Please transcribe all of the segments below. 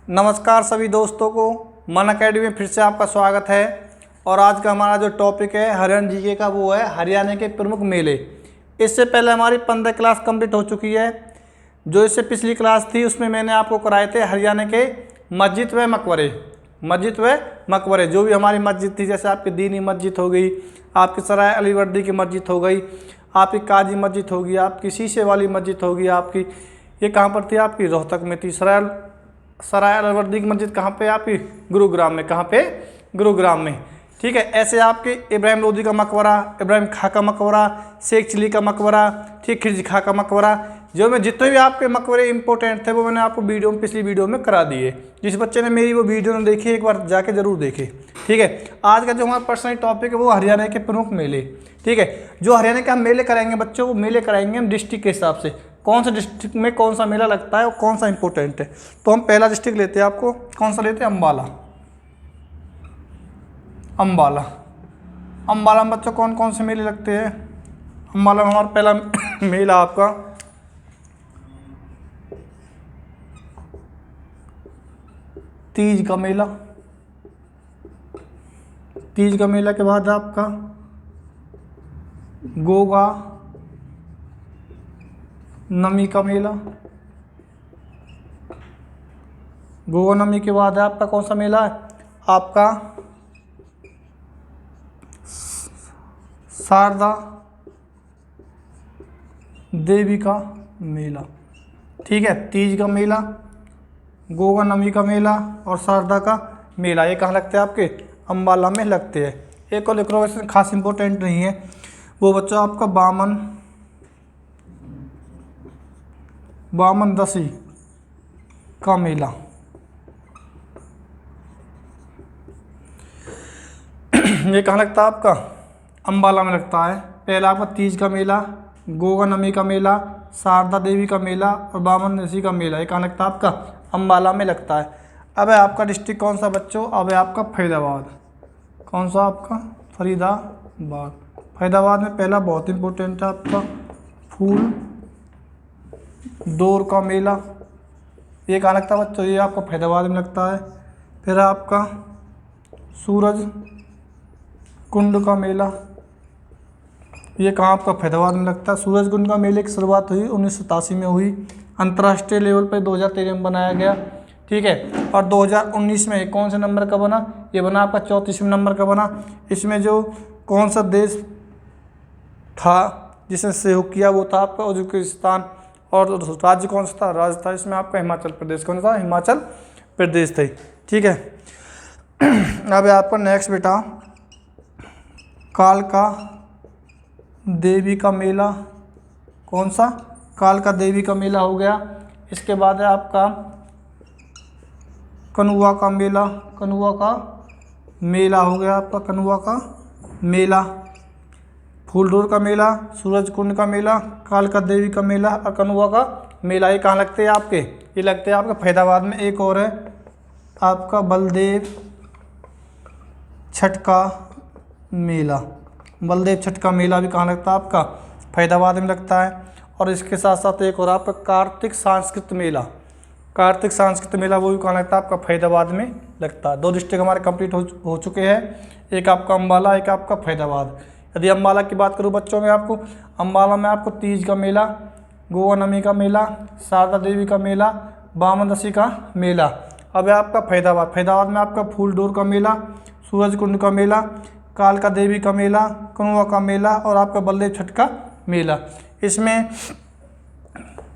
नमस्कार सभी दोस्तों को मन अकेडमी में फिर से आपका स्वागत है। और आज का हमारा जो टॉपिक है हरियाणा जीके का वो है हरियाणा के प्रमुख मेले। इससे पहले हमारी 15 क्लास कंप्लीट हो चुकी है। जो इससे पिछली क्लास थी उसमें मैंने आपको कराए थे हरियाणा के मस्जिद व मकबरे जो भी हमारी मस्जिद थी, जैसे आपकी दीनी मस्जिद हो गई, आपकी सराय अलीवर्दी की मस्जिद हो गई, आपकी काजी मस्जिद होगी, आपकी शीशे वाली मस्जिद होगी, आपकी ये कहाँ पर थी, आपकी रोहतक में थी। सराय अलीवर्दी की मस्जिद कहाँ पे, आपकी गुरुग्राम में। कहाँ पे? गुरुग्राम में। ठीक है। ऐसे आपके इब्राहिम लोदी का मकबरा, इब्राहिम खां का मकबरा, शेख चिली का मकबरा, ठीक, खिलजी खां का मकबरा, जो मैं जितने भी आपके मकबरे इंपॉर्टेंट थे वो मैंने आपको पिछली वीडियो में करा दिए। जिस बच्चे ने मेरी वो वीडियो नहीं देखी एक बार जाके जरूर देखे। ठीक है। आज का जो हमारा पर्सनल टॉपिक है वो हरियाणा के प्रमुख मेले। ठीक है। जो हरियाणा के हम मेले कराएंगे बच्चों, वो मेले कराएंगे हम डिस्ट्रिक्ट के हिसाब से, कौन सा डिस्ट्रिक्ट में कौन सा मेला लगता है और कौन सा इंपॉर्टेंट है। तो हम पहला डिस्ट्रिक्ट लेते हैं, आपको कौन सा लेते हैं? अम्बाला में बच्चों कौन कौन से मेले लगते हैं? अम्बाला में हमारा पहला मेला आपका तीज का मेला। तीज का मेला के बाद आपका गोगा नमी का मेला। गोगा नमी के बाद है आपका कौन सा मेला है? आपका शारदा देवी का मेला। ठीक है। तीज का मेला, गोगा नमी का मेला और शारदा का मेला, ये कहाँ लगते हैं? आपके अम्बाला में लगते हैं। एक और लिखो, खास इंपॉर्टेंट नहीं है वो बच्चा, आपका बामन दसी का मेला। ये कहाँ लगता है? आपका अम्बाला में लगता है। पहला आपका तीज का मेला, गोगा नमी का मेला, शारदा देवी का मेला और बामन दसी का मेला, ये कहाँ लगता है? आपका अम्बाला में लगता है। अब है आपका डिस्ट्रिक्ट कौन सा बच्चों? अब है आपका फरीदाबाद। कौन सा? आपका फरीदाबाद। फरीदाबाद में पहला बहुत इंपॉर्टेंट है आपका फूल दौर का मेला, ये कहाँ लगता है बच्चों? ये आपका फरीदाबाद में लगता है। फिर आपका सूरज कुंड का मेला, ये कहाँ? आपका फरीदाबाद में लगता है। सूरज कुंड का मेले की शुरुआत हुई 1987 में हुई, अंतर्राष्ट्रीय लेवल पर 2013 में बनाया गया। ठीक है। और 2019 में कौन से नंबर का बना? ये बना आपका 34वें नंबर का बना। इसमें जो कौन सा देश था जिसने सहयोग किया वो था आपका उज्बेकिस्तान। और राज्य कौन सा था? राज्य था इसमें आपका हिमाचल प्रदेश। कौन सा? हिमाचल प्रदेश थे। ठीक है। अब आपका नेक्स्ट बेटा कालका देवी का मेला। कौन सा? कालका देवी का मेला हो गया। इसके बाद है आपका कनुआ का मेला। कनुआ का मेला हो गया आपका, कनुआ का मेला। फूलडोर का मेला, सूरज कुंड का मेला, कालका देवी का मेला और कनुआ का मेला, ये कहाँ लगते हैं आपके? ये लगते हैं आपके फरीदाबाद में। एक और है आपका बलदेव छठ का मेला। बलदेव छठ का मेला भी कहाँ लगता है? आपका फरीदाबाद में लगता है। और इसके साथ साथ एक और आपका कार्तिक सांस्कृतिक मेला। कार्तिक सांस्कृतिक मेला वो भी कहाँ लगता है? आपका फरीदाबाद में लगता है। 2 डिस्ट्रिक्ट हमारे कंप्लीट हो चुके हैं, एक आपका अम्बाला, एक आपका फरीदाबाद। यदि अम्बाला की बात करूँ बच्चों में, आपको अम्बाला में आपको तीज का मेला, गोगा नमी का मेला, शारदा देवी का मेला, बामन दसी का मेला। अब है आपका फरीदाबाद। फरीदाबाद में आपका फूलडोर का मेला, सूरज कुंड का मेला, कालका देवी का मेला, कनुआ का मेला और आपका बलदेव छठ का मेला। इसमें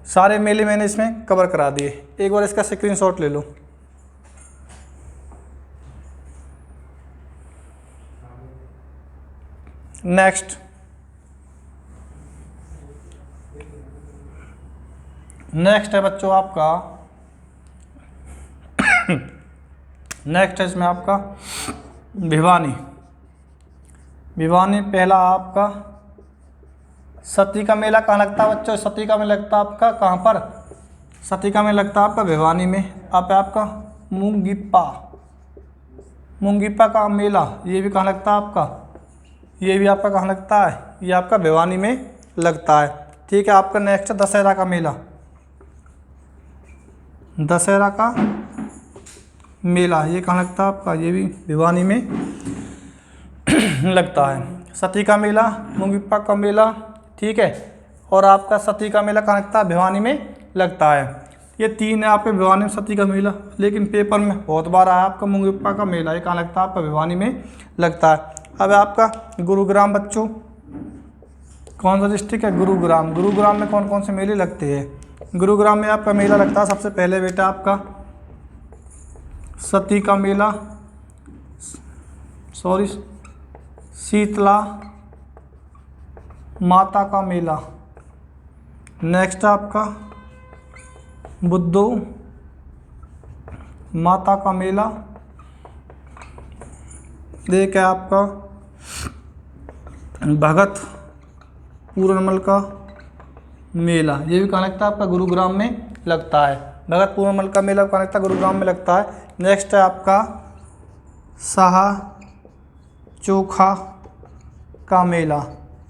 सारे मेले मैंने इसमें कवर करा दिए। एक बार इसका स्क्रीनशॉट ले लो। नेक्स्ट है बच्चों आपका नेक्स्ट है इसमें आपका भिवानी। पहला आपका सती का मेला कहाँ लगता है बच्चों? सती का मेला लगता है आपका कहाँ पर? सती का मेला लगता है आपका भिवानी में। आपका मूंगीपा का मेला, ये भी कहाँ लगता है आपका? ये भी आपका कहाँ लगता है? ये आपका भिवानी में लगता है। ठीक है। आपका नेक्स्ट दशहरा का मेला। दशहरा का मेला, ये कहाँ लगता है आपका, ये भी भिवानी में लगता है। सती का मेला, मुंगीपा का मेला, ठीक है, और आपका सती का मेला कहाँ लगता है, भिवानी में लगता है। ये 3 है आपके भिवानी में सती का मेला। लेकिन पेपर में बहुत बार आया आपका मुंगीपा का मेला, ये कहाँ लगता है आपका, भिवानी में लगता है। अब आपका गुरुग्राम बच्चों, कौन सा डिस्ट्रिक्ट है, गुरुग्राम। गुरुग्राम में कौन कौन से मेले लगते हैं, गुरुग्राम में आपका मेला लगता है सबसे पहले बेटा आपका सती का मेला, सॉरी शीतला माता का मेला। नेक्स्ट आपका बुद्धो माता का मेला। एक है आपका भगत पूरनमल का मेला, ये भी कहाँ लगता है आपका, गुरुग्राम में लगता है। भगत पूरनमल का मेला कहाँ लगता है, गुरुग्राम में लगता है। नेक्स्ट है आपका शाह चोखा का मेला,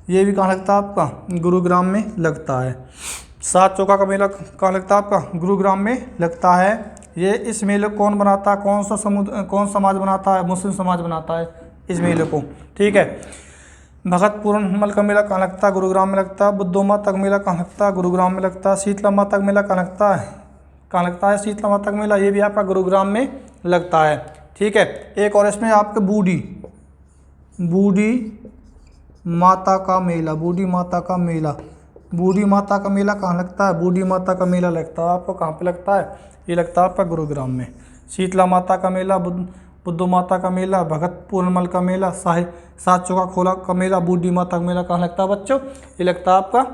ये भी कहाँ लगता है आपका, गुरुग्राम में लगता है। शाह चोखा का मेला कहाँ लगता है आपका, गुरुग्राम में लगता है। ये इस मेले को कौन बनाता है, कौन समाज बनाता है, मुस्लिम समाज बनाता है इस मेले को, ठीक है। भगत पूरनमल का मेला कहाँ लगता है, गुरुग्राम में लगता है। बुद्धो माता का मेला कहाँ लगता है, गुरुग्राम में लगता है। शीतला माता का मेला कहाँ लगता है, शीतला माता का मेला, ये भी आपका गुरुग्राम में लगता है, ठीक है। एक और इसमें आपके बूढ़ी माता का मेला, बूढ़ी माता का मेला कहाँ लगता है, बूढ़ी माता का मेला लगता है आपको कहाँ पे लगता है, ये लगता है आपका गुरुग्राम में। शीतला माता का मेला, बुद्धो माता का मेला, भगत पूरनमल का मेला, शाह चोखा खोला का मेला, बूढ़ी माता का मेला कहाँ लगता है बच्चों, ये लगता है आपका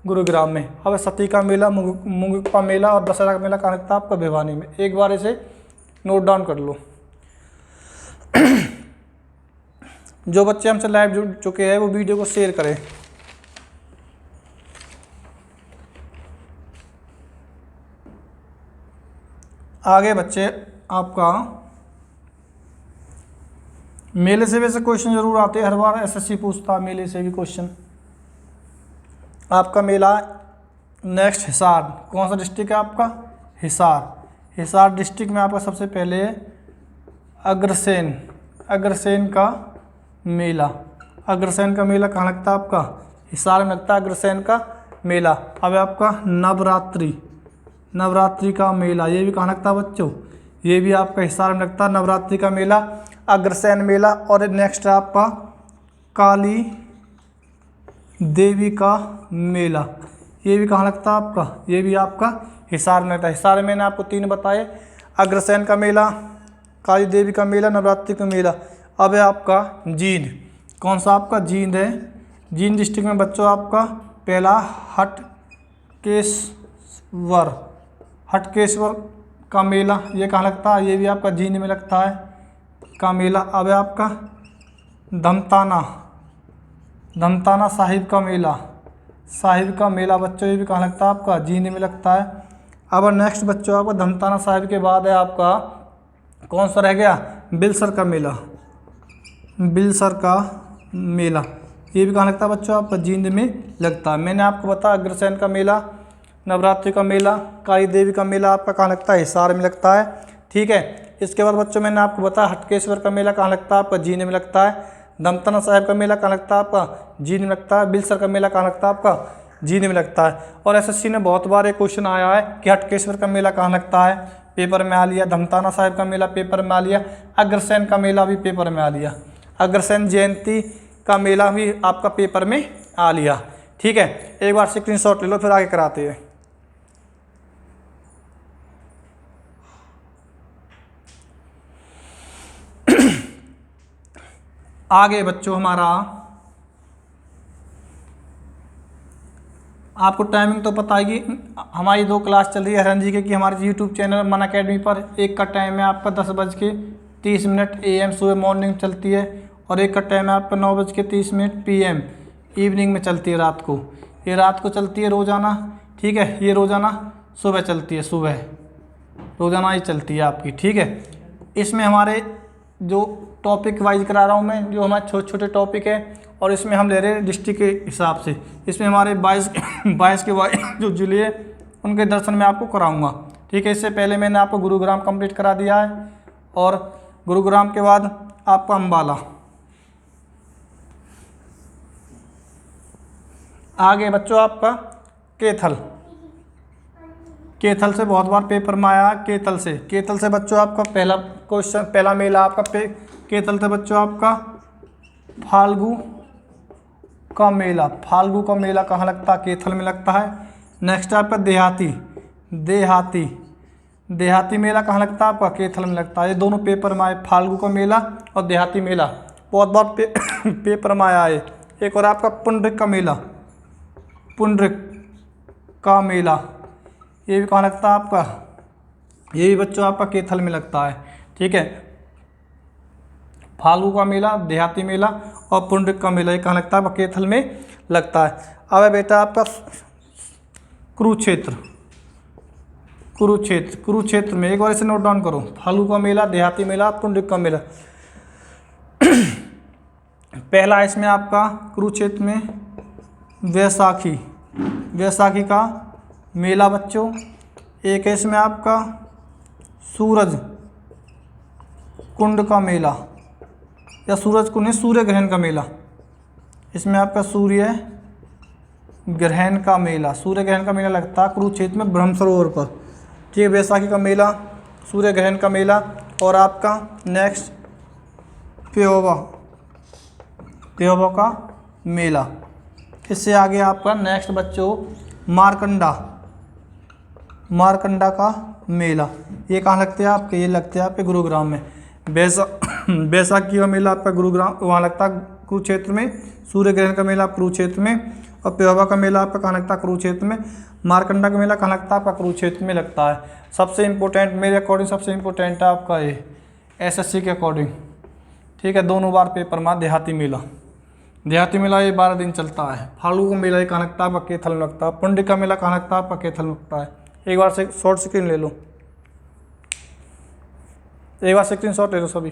गुरुग्राम में। अब सती का मेला, मुंगीपा मेला और दशहरा का मेला कहाँ लगता है आपका, भिवानी में। एक बार इसे नोट डाउन कर लो। जो बच्चे हमसे लाइव जुड़ चुके हैं वो वीडियो को शेयर करें। आगे बच्चे आपका मेले से वैसे क्वेश्चन जरूर आते हैं, हर बार एसएससी पूछता है मेले से भी क्वेश्चन। आपका मेला नेक्स्ट हिसार, कौन सा डिस्ट्रिक्ट है आपका, हिसार डिस्ट्रिक्ट में आपका सबसे पहले अग्रसेन का मेला कहाँ लगता है आपका, हिसार में लगता है अग्रसेन का मेला। अब आपका नवरात्रि का मेला, ये भी कहाँ लगता है बच्चों, ये भी आपका हिसार में लगता है नवरात्रि का मेला, अग्रसेन मेला। और नेक्स्ट है आपका काली देवी का मेला, ये भी कहाँ लगता है आपका, ये भी आपका हिसार में लगता है। हिसार में मैंने आपको 3 बताए, अग्रसेन का मेला, काली देवी का मेला, नवरात्रि का मेला। अब है आपका जींद, कौन सा आपका, जींद है। जींद डिस्ट्रिक्ट में बच्चों आपका पहला हटकेश्वर का मेला, ये कहाँ लगता है, ये भी आपका जींद में लगता है का मेला। अब है आपका धमताना साहिब का मेला बच्चों, ये भी कहाँ लगता है आपका, जींद में लगता है। अब नेक्स्ट बच्चों आपका धमताना साहिब के बाद है आपका कौन सा रह गया, बिलसर का मेला, ये भी कहाँ लगता है बच्चों आपका, जींद में लगता है। मैंने आपको बताया अग्रसेन का मेला, नवरात्रि का मेला, काली देवी का मेला आपका कहाँ लगता है, हिसार में लगता है, ठीक है। इसके बाद बच्चों मैंने आपको बताया हटकेश्वर का मेला कहाँ लगता है आपका, जींद में लगता है। धमताना साहिब का मेला कहाँ लगता है आपका, जींद में लगता है। बिलसर का मेला कहाँ लगता है आपका, जींद में लगता है। और एसएससी ने बहुत बार एक क्वेश्चन आया है कि हटकेश्वर का मेला कहाँ लगता है, पेपर में आ लिया। धमताना साहिब का मेला पेपर में आ लिया। अग्रसेन का मेला भी पेपर में आ लिया। अग्रसेन जयंती का मेला भी आपका पेपर में आ लिया, ठीक है। एक बार स्क्रीनशॉट ले लो, फिर आगे कराते हैं। आगे बच्चों हमारा, आपको टाइमिंग तो पता है कि हमारी 2 क्लास चल रही है हरन जी के कि हमारे यूट्यूब चैनल मन अकेडमी पर। एक का टाइम है आपका 10:30 AM सुबह मॉर्निंग चलती है, और एक का टाइम है आपका 9:30 PM इवनिंग में चलती है, रात को। ये रात को चलती है रोज़ाना, ठीक है। ये रोज़ाना सुबह चलती है, सुबह रोज़ाना ही चलती है आपकी, ठीक है। इसमें हमारे जो टॉपिक वाइज करा रहा हूँ मैं, जो हमारे छोटे छोटे टॉपिक है, और इसमें हम ले रहे हैं डिस्ट्रिक्ट के हिसाब से। इसमें हमारे 22 के जो जिले हैं उनके दर्शन मैं आपको कराऊंगा, ठीक है। इससे पहले मैंने आपको गुरुग्राम कंप्लीट करा दिया है, और गुरुग्राम के बाद आपका अम्बाला। आगे बच्चों आपका कैथल। कैथल से बहुत बार पेपर में आया। कैथल से बच्चों आपका पहला क्वेश्चन, पहला मेला आपका कैथल से बच्चों आपका फाल्गु का मेला। फाल्गु का मेला कहाँ लगता है? कैथल में लगता है। नेक्स्ट आपका देहाती मेला कहाँ लगता है? आपका कैथल में लगता है। ये दोनों पेपर में आए, फाल्गु का मेला और देहाती मेला बहुत बार पेपर में आया है। एक और आपका पुंडरिक का मेला, ये भी कहाँ लगता है आपका? ये भी बच्चों आपका कैथल में लगता है। ठीक है, फाल्गु का मेला, देहाती मेला और पुंडरिक का मेला, ये कहाँ लगता है? आपका कैथल में लगता है। अब है बेटा आपका कुरुक्षेत्र में, एक बार इसे नोट डाउन करो। फाल्गु का मेला, देहाती मेला, पुंडरिक का मेला। पहला इसमें आपका कुरुक्षेत्र में वैसाखी का मेला बच्चों। एक है इसमें आपका सूरज कुंड का मेला, या सूरज कुंड, सूर्य ग्रहण का मेला। इसमें आपका सूर्य ग्रहण का मेला लगता है कुरुक्षेत्र में ब्रह्म सरोवर पर। ठीक है, वैसाखी का मेला, सूर्य ग्रहण का मेला। और आपका नेक्स्ट प्योबा का मेला। इससे आगे आपका नेक्स्ट बच्चों मारकंडा का मेला, ये कहाँ लगते हैं आपके? ये लगते हैं आपके गुरुग्राम में। बैसाखी का मेला आपका गुरुग्राम, वहाँ लगता है कुरुक्षेत्र में। सूर्य ग्रहण का मेला कुरुक्षेत्र में। और प्योबा का मेला आपका कहाँ लगता है? कुरुक्षेत्र में। मारकंडा का मेला कहाँ लगता है? आपका कुरुक्षेत्र में लगता है। सबसे इम्पोर्टेंट, मेरे अकॉर्डिंग सबसे इम्पोर्टेंट है आपका ये SSC के अकॉर्डिंग। ठीक है, दोनों बार पेपर में देहाती मेला ये 12 दिन चलता है। फाल्गु का मेला ये कहाँ लगता है? आपका कैथल में लगता है। पुंडरिक का मेला कहाँ लगता है? आपका कैथल में लगता है। एक बार से शॉर्ट स्क्रीन ले लो, स्क्रीनशॉट ले लो सभी।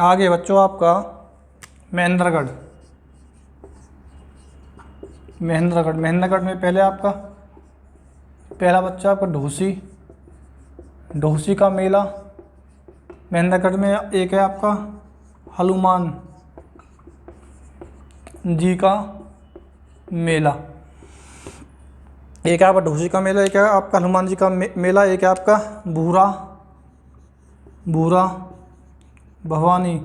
आगे बच्चों आपका महेंद्रगढ़ में पहले आपका पहला बच्चा आपका ढोसी का मेला। महेंद्रगढ़ में एक है आपका हनुमान जी का मेला। एक है आपका ढोसी का मेला, एक है आपका हनुमान जी का मेला, एक है आपका भूरा भवानी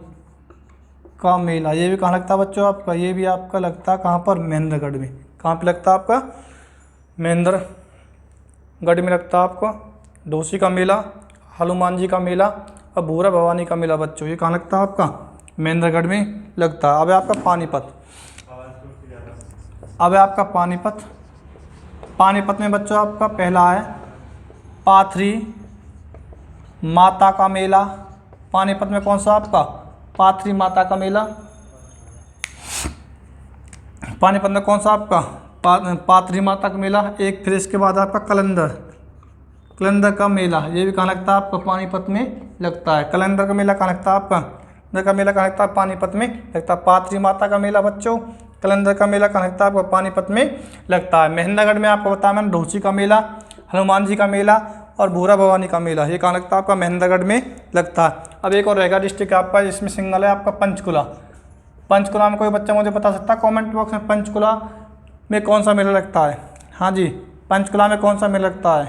का मेला। ये भी कहाँ लगता है बच्चों आपका? ये भी आपका लगता है कहाँ पर? महेंद्रगढ़ में। कहाँ पे लगता है आपका? महेंद्रगढ़ में लगता है आपका ढोसी का मेला, हनुमान जी का मेला और भूरा भवानी का मेला बच्चों। ये कहाँ लगता है आपका? महेंद्रगढ़ में लगता है। अब है आपका पानीपत में बच्चों आपका पहला है पाथरी माता का मेला। पानीपत में कौन सा आपका? पाथरी माता का मेला। पानीपत में कौन सा आपका? पाथरी माता का मेला। एक फिर इसके बाद आपका कलंदर का मेला, ये भी कहाँ लगता है आपका? पानीपत में लगता है। कलंदर का मेला कहाँ लगता है आपका? कलंदर का मेला कहाँ लगता है? पानीपत में लगता है। पाथरी माता का मेला बच्चों, कलंदर का मेला कहाँ लगता है आपका? पानीपत में लगता है। महेंद्रगढ़ में आपको बताया मैंने ढोसी का मेला, हनुमान जी का मेला और भूरा भवानी का मेला, ये कहाँ लगता है आपका? महेंद्रगढ़ में लगता है। अब एक और रहेगा डिस्ट्रिक्ट आपका, जिसमें सिंगल है आपका पंचकुला में कोई बच्चा मुझे बता सकता है कमेंट बॉक्स में? पंचकुला में कौन सा मेला लगता है? हाँ जी, पंचकुला में कौन सा मेला लगता है?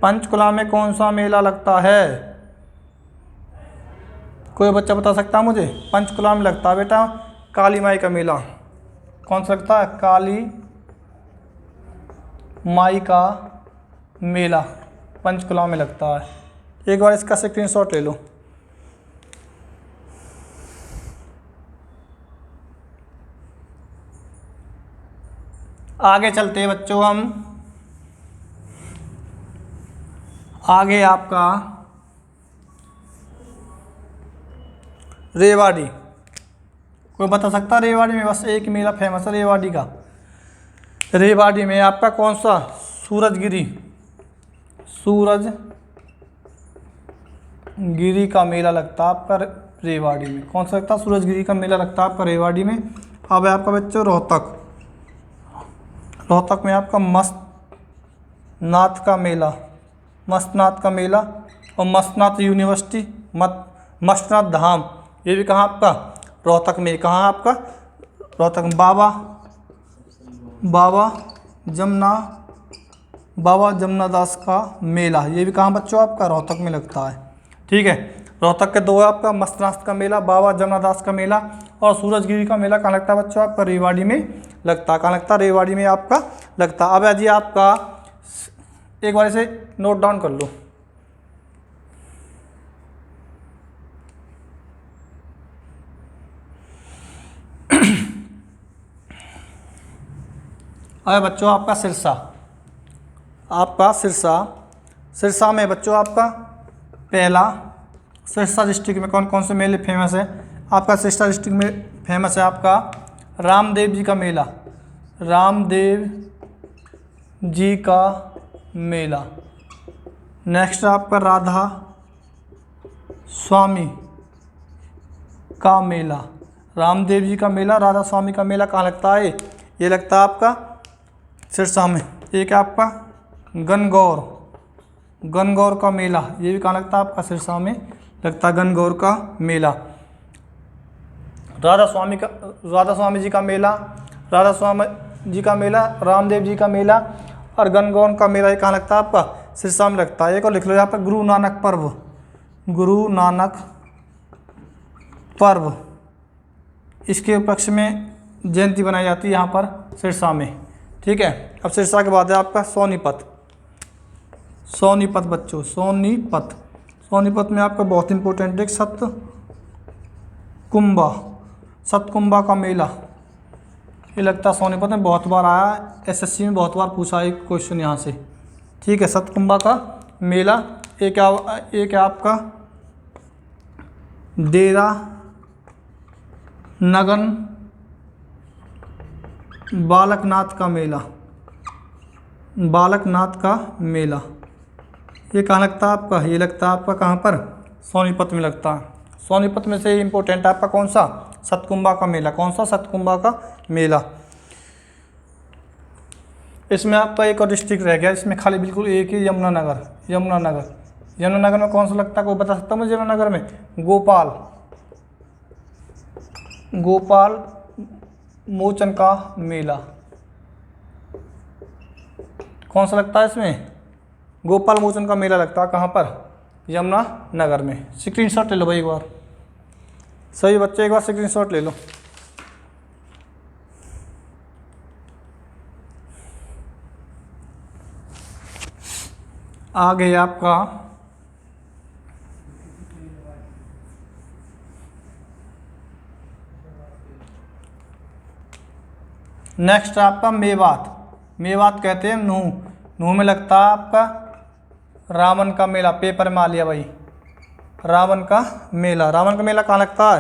पंचकुला में कौन सा मेला लगता है? कोई बच्चा बता सकता है मुझे? पंचकुला में लगता है बेटा काली माई का मेला। कौन सा लगता है? काली माई का मेला पंचकुला में लगता है। एक बार इसका स्क्रीनशॉट ले लो। आगे चलते हैं बच्चों हम। आगे आपका रेवाड़ी, कोई बता सकता है? रेवाड़ी में बस एक मेला फेमस है रेवाड़ी का। रेवाड़ी में आपका कौन सा? सूरजगिरी गिरी का मेला लगता है आपका रेवाड़ी में। कौन सा लगता है? सूरजगिरी का मेला लगता है आपका रेवाड़ी में। अब है आपका बच्चों रोहतक। रोहतक में आपका मस्तनाथ का मेला, मस्तनाथ का मेला और मस्तनाथ यूनिवर्सिटी, मस्तनाथ धाम, ये भी कहाँ आपका? रोहतक में। कहाँ आपका? रोहतक में। बाबा जमुना दास का मेला, ये भी कहाँ बच्चों आपका? रोहतक में लगता है। ठीक है, रोहतक के दो है आपका, मस्तनाथ का मेला, बाबा जमुना दास का मेला, और सूरजगिरी का मेला कहाँ लगता है बच्चों आपका? रेवाड़ी में लगता है। कहाँ लगता है? रेवाड़ी में आपका लगता है। अब है जी आपका, एक बार इसे नोट डाउन कर लो। अब बच्चों आपका सिरसा, सिरसा में बच्चों आपका पहला, सिरसा डिस्ट्रिक्ट में कौन कौन से मेले फेमस है? आपका सिरसा डिस्ट्रिक्ट में फेमस है आपका रामदेव जी का मेला, रामदेव जी का मेला। नेक्स्ट आपका राधा स्वामी का मेला, रामदेव जी का मेला, राधा स्वामी का मेला कहाँ लगता है? ये लगता है आपका सिरसा में। एक आपका गणगौर का मेला, ये भी कहाँ लगता है आपका? सिरसा में लगता है गणगौर का मेला। राधा स्वामी जी का मेला, रामदेव जी का मेला और गणगौर का मेला, ये कहाँ लगता है आपका? सिरसा में लगता है। एक और लिख लो यहाँ पर, गुरु नानक पर्व, इसके उपलक्ष्य में जयंती बनाई जाती है यहाँ पर सिरसा में। ठीक है, अब सिरसा के बाद है आपका सोनीपत बच्चों, सोनीपत में आपका बहुत इंपॉर्टेंट है सतकुंभा का मेला, ये लगता है सोनीपत में, बहुत बार आया, एसएससी में बहुत बार पूछा है क्वेश्चन यहाँ से। ठीक है, सतकुंभा का मेला। एक है आपका डेरा नगन बालकनाथ का मेला, ये कहाँ लगता है आपका? ये लगता है आपका कहाँ पर? सोनीपत में लगता है। सोनीपत में से इम्पोर्टेंट है आपका कौन सा? सतकुंभा का मेला। कौन सा? सतकुंभा का मेला। इसमें आपका एक और डिस्ट्रिक्ट रह गया, इसमें खाली बिल्कुल एक ही, यमुनानगर में कौन सा लगता है? कोई बता सकता है मुझे? यमुनानगर में गोपाल मोचन का मेला, कौन सा लगता है इसमें? गोपाल मोचन का मेला लगता है कहाँ पर? यमुनानगर में। स्क्रीनशॉट ले लो भाई एक बार, सभी बच्चे एक बार स्क्रीनशॉट ले लो। आगे आपका नेक्स्ट आपका मेवात कहते हैं नूह में लगता है आपका रावण का मेला। पेपर में आ लिया भाई, रावण का मेला कहाँ लगता है?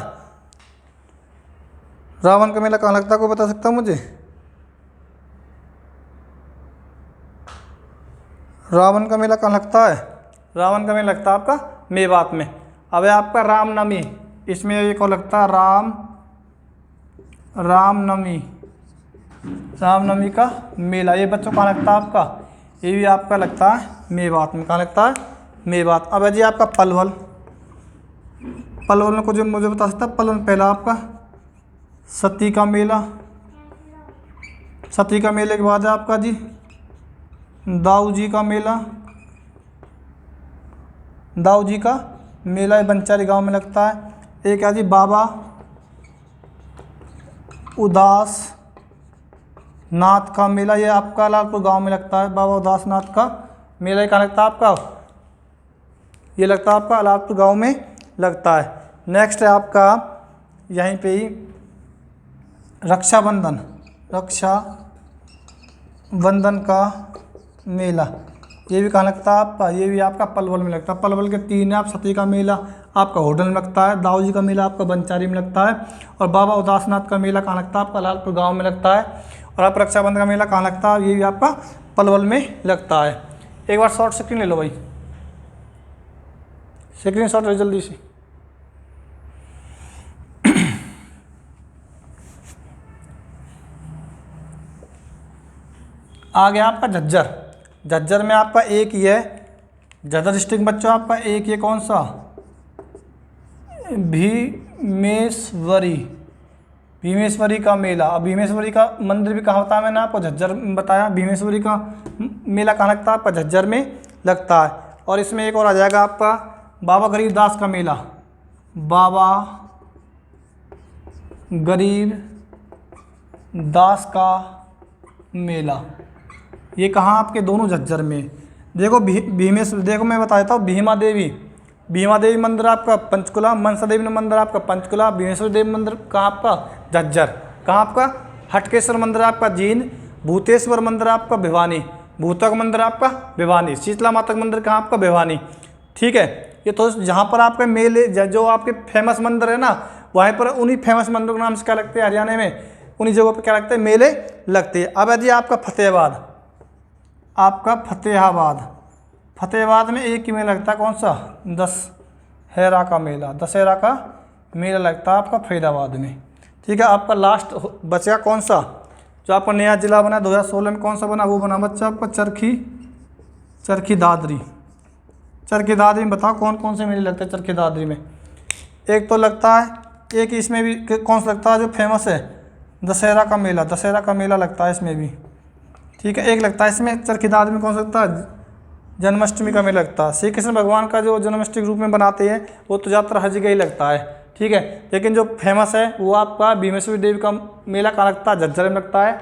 रावण का मेला कहाँ लगता है? कोई बता सकता है मुझे? रावण का मेला कहाँ लगता है? रावण का मेला लगता है आपका मेवात में। अब है आपका रामनवमी, इसमें एक और लगता है रामनवमी का मेला, ये बच्चों कहाँ लगता है आपका? ये भी आपका लगता है मेवात में। कहाँ लगता है? मेवात। अब है जी आपका पलवल में कुछ मुझे बता सकता है? पलवल पहला आपका सती का मेले के बाद है आपका जी दाऊ जी का मेला, ये बंचारी गांव में लगता है। एक है जी बाबा उदास नाथ का मेला, ये आपका लालपुर गांव में लगता है। बाबा उदास नाथ का मेला कहाँ लगता है आपका? ये लगता है आपका लालपुर गांव में लगता है। नेक्स्ट है आपका यहीं पे ही रक्षाबंधन का मेला, ये भी कहाँ लगता है आपका? ये भी आपका पलवल में लगता है। पलवल के तीन है, आप सती का मेला आपका होडल में लगता है, दाऊ जी का मेला आपका बंचारी में लगता है, और बाबा उदासनाथ का मेला कहाँ लगता है आपका? लालपुर गांव में लगता है। और आप रक्षाबंधन का मेला कहाँ लगता है? ये भी आपका पलवल में लगता है। एक बार शॉर्ट स्क्रीन ले लो भाई, स्क्रीनशॉट ले जल्दी से। आ गया आपका झज्जर। झज्जर में आपका एक ही है, झज्जर डिस्ट्रिक्ट बच्चों आपका एक ये कौन सा, भीमेश्वरी, भीमेश्वरी का मेला। अब भीमेश्वरी का मंदिर भी कहाँ होता है, मैंने आपको झज्जर में बताया। भीमेश्वरी का मेला कहाँ लगता है, आपका झज्जर में लगता है। और इसमें एक और आ जाएगा आपका बाबा गरीबदास का मेला, बाबा गरीब दास का मेला, ये कहाँ आपके दोनों झज्जर में। देखो भीमेश्वर, देखो मैं बता देता हूँ, भीमा देवी मंदिर आपका पंचकुला, मनसा देवी मंदिर आपका पंचकुला, भीमेश्वर देवी मंदिर कहाँ आपका झज्जर, कहाँ आपका हटकेश्वर मंदिर आपका जींद, भूतेश्वर मंदिर आपका भिवानी, भूतक मंदिर आपका भिवानी, शीतला माता का मंदिर कहाँ आपका भिवानी। ठीक है, ये तो जहाँ पर आपके मेले जो आपके फेमस मंदिर है ना, वहीं पर उन्हीं फेमस मंदिरों के नाम से क्या लगते हैं हरियाणा में, उन्हीं जगहों पर क्या लगते हैं, मेले लगते हैं। अब यदि आपका फतेहाबाद, आपका फतेहाबाद में एक ही मेला लगता है, कौन सा, दशहरा का मेला, दशहरा का मेला लगता है आपका फरीदाबाद में। ठीक है, आपका लास्ट बचेगा कौन सा, जो आपका नया जिला बना 2016 में, कौन सा बना, वो बना बच्चा आपका चरखी दादरी में। बताओ कौन कौन से मेले लगते हैं चरखी दादरी में। एक तो लगता है, एक इसमें भी कौन सा लगता है जो फेमस है, दशहरा का मेला लगता है इसमें भी। ठीक है, एक लगता है इसमें चरखी दादरी में, कौन सा लगता है, जन्माष्टमी का मेला लगता है। श्री कृष्ण भगवान का जो जन्माष्टमी रूप में बनाते हैं वो तो ज़्यादातर हर जगह ही लगता है। ठीक है, लेकिन जो फेमस है वो आपका भीमेश्वरी देवी का मेला कहाँ लगता है, झज्जर में लगता है।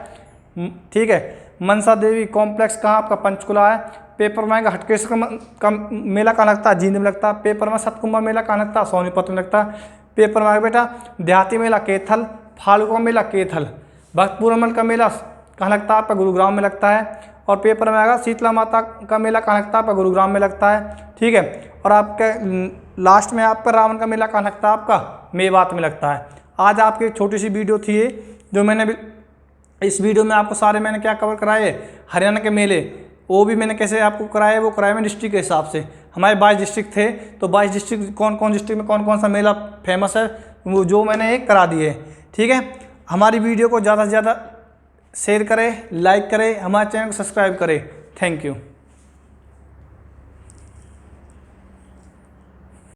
ठीक है, मनसा देवी कॉम्प्लेक्स कहाँ आपका पंचकुला है। पेपर में हटकेश्वर का मेला कहाँ लगता है, जींद में लगता है। पेपर में सतकुंभा मेला कहाँ लगता है, सोनीपत में लगता है। पेपर में बेटा देहाती मेला कैथल, फाल्गु का मेला कैथल, भक्तपुर अमल का मेला कहाँ लगता है आपका, गुरुग्राम में लगता है। और पेपर में आएगा शीतला माता का मेला कहाँ लगता है आपका, गुरुग्राम में लगता है। ठीक है, और आपके लास्ट में आपका रावण का मेला कहाँ लगता है आपका, मेवात में लगता है। आज आपकी एक छोटी सी वीडियो थी ये, जो मैंने इस वीडियो में आपको सारे मैंने क्या कवर कराए, हरियाणा के मेले, वो भी मैंने कैसे आपको कराए, वो कराए मैंने डिस्ट्रिक्ट के हिसाब से। हमारे 22 डिस्ट्रिक्ट थे, तो 22 डिस्ट्रिक्ट कौन कौन डिस्ट्रिक्ट में कौन कौन सा मेला फेमस है वो जो मैंने एक करा दिए। ठीक है, हमारी वीडियो को ज़्यादा से ज़्यादा शेयर करें, लाइक करें, हमारे चैनल को सब्सक्राइब करें। Thank you.